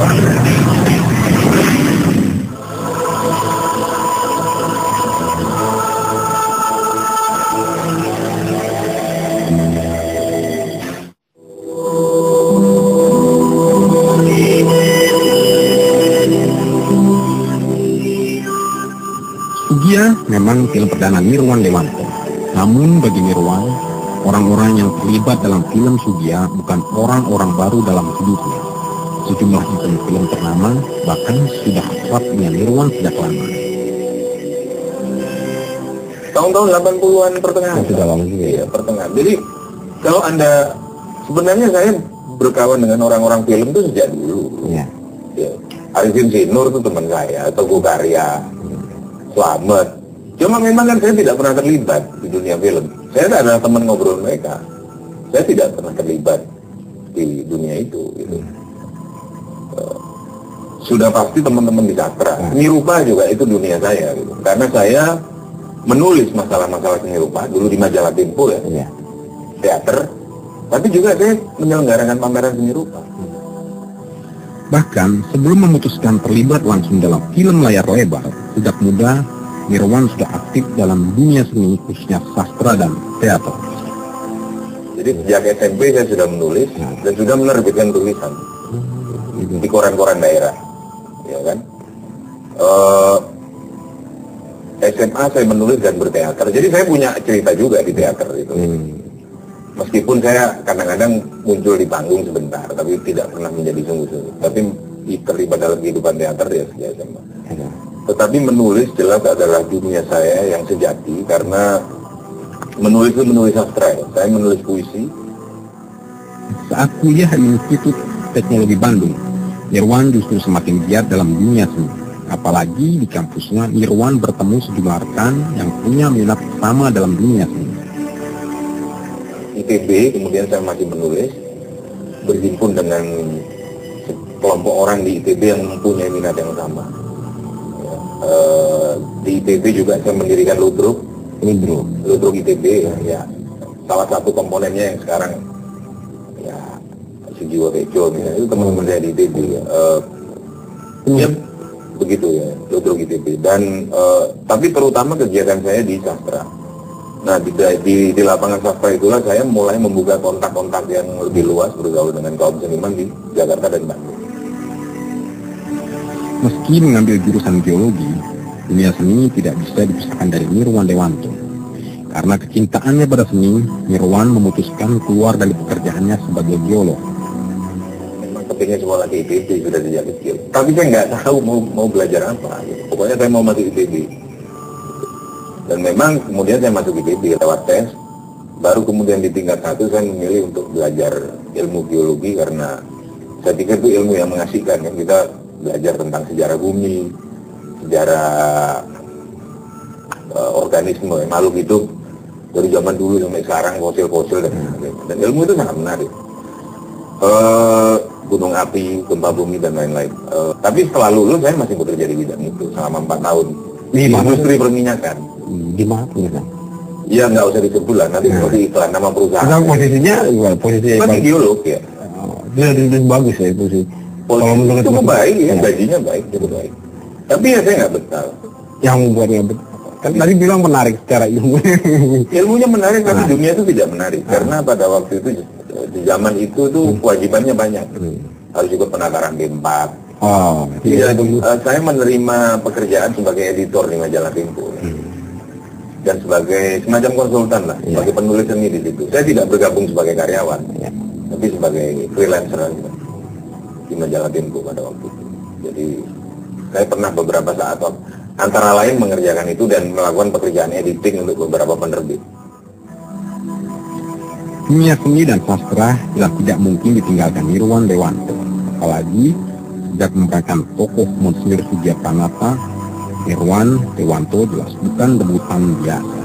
Sugya memang film perdana Nirwan Dewanto. Namun bagi Nirwan, orang-orang yang terlibat dalam film Sugya bukan orang-orang baru dalam hidupnya. Sejumlah ikon film ternama bahkan sudah akrab dengan Nirwan sejak lama. Tahun-tahun 80-an pertengahan. Sudah lama juga ya, pertengahan. Jadi kalau Anda, sebenarnya saya berkawan dengan orang-orang film itu sejak dulu. Ya. Ya. Arifin Sinur itu teman saya, Teguh Karya, Slamet. Cuma memang kan saya tidak pernah terlibat di dunia film. Saya adalah teman ngobrol mereka. Saya tidak pernah terlibat di dunia itu. Gitu. Sudah pasti teman-teman di sastra. Seni rupa juga itu dunia saya. Gitu. Karena saya menulis masalah-masalah seni rupa dulu di majalah Tempo ya. Teater. Tapi juga saya menyelenggarakan pameran seni rupa. Bahkan sebelum memutuskan terlibat langsung dalam film layar lebar, sejak muda Nirwan sudah aktif dalam dunia seni, khususnya sastra dan teater. Jadi sejak SMP saya sudah menulis dan sudah menerbitkan tulisan di koran-koran daerah, ya kan. SMA saya menulis dan berteater, jadi saya punya cerita juga di teater itu. Meskipun saya kadang-kadang muncul di panggung sebentar, tapi tidak pernah menjadi sungguh-sungguh. Tapi terlibat dalam kehidupan teater ya sejak SMA. Tetapi menulis jelas adalah dunia saya yang sejati, karena menulis itu menulis sastra ya. Saya menulis puisi. Saat kuliah di Institut Teknologi Bandung, Nirwan justru semakin giat dalam dunia seni. Apalagi di kampusnya, Nirwan bertemu sejumlah rekan yang punya minat sama dalam dunia seni. ITB, kemudian saya masih menulis, berhimpun dengan kelompok orang di ITB yang mempunyai minat yang sama. Di ITB juga saya mendirikan Ludruk ITB ya. Salah satu komponennya yang sekarang ya Sujiwo Tejo misalnya, itu teman-teman saya di ITB ya. Begitu ya, Ludruk ITB. Dan tapi terutama kegiatan saya di sastra. Nah di lapangan sastra itulah saya mulai membuka kontak-kontak yang lebih luas, bergaul dengan kaum seniman di Jakarta dan Bandung. Meski mengambil jurusan geologi, dunia seni tidak bisa dipisahkan dari Nirwan Dewanto. Karena kecintaannya pada seni, Nirwan memutuskan keluar dari pekerjaannya sebagai geolog. Memang kepingin sekolah di ITB sudah sejak kecil, tapi saya nggak tahu mau belajar apa. Gitu. Pokoknya saya mau masuk ITB. Dan memang kemudian saya masuk ITB lewat tes, baru kemudian di tingkat 1 saya memilih untuk belajar ilmu geologi, karena saya pikir itu ilmu yang mengasihkan, kan kita belajar tentang sejarah bumi, sejarah organisme, makhluk hidup dari zaman dulu sampai sekarang, fosil-fosil dan sebagainya. Dan ilmu itu sangat menarik. Gunung api, gempa bumi dan lain-lain. Tapi setelah lulus saya masih bekerja di bidang itu selama 4 tahun di industri perminyakan. Di mana kan? Iya, nggak usah disebut lah, nanti seperti iklan nama perusahaan. Nah, posisinya Masih geolog ya. Itu bagus ya itu sih. Kalau menurut cukup baik ya, gajinya baik, cukup baik. Tapi ya saya nggak betah. Yang membuatnya kan tadi bilang menarik secara ilmu. Ilmunya menarik, tapi dunia itu tidak menarik. Karena pada waktu itu, di zaman itu tuh kewajibannya banyak. Harus ikut penataran D4. Saya menerima pekerjaan sebagai editor di majalah Tempo. Dan sebagai semacam konsultan lah, sebagai penulis seni di situ. Saya tidak bergabung sebagai karyawan, tapi sebagai freelancer aja di majalah Tempo pada waktu itu. Jadi saya pernah beberapa saat antara lain mengerjakan itu dan melakukan pekerjaan editing untuk beberapa penerbit. Dunia seni dan sastra jelas tidak mungkin ditinggalkan Nirwan Dewanto. Apalagi sejak memerankan tokoh Monsinyur Sugiartanata, Nirwan Dewanto jelas bukan debutan biasa.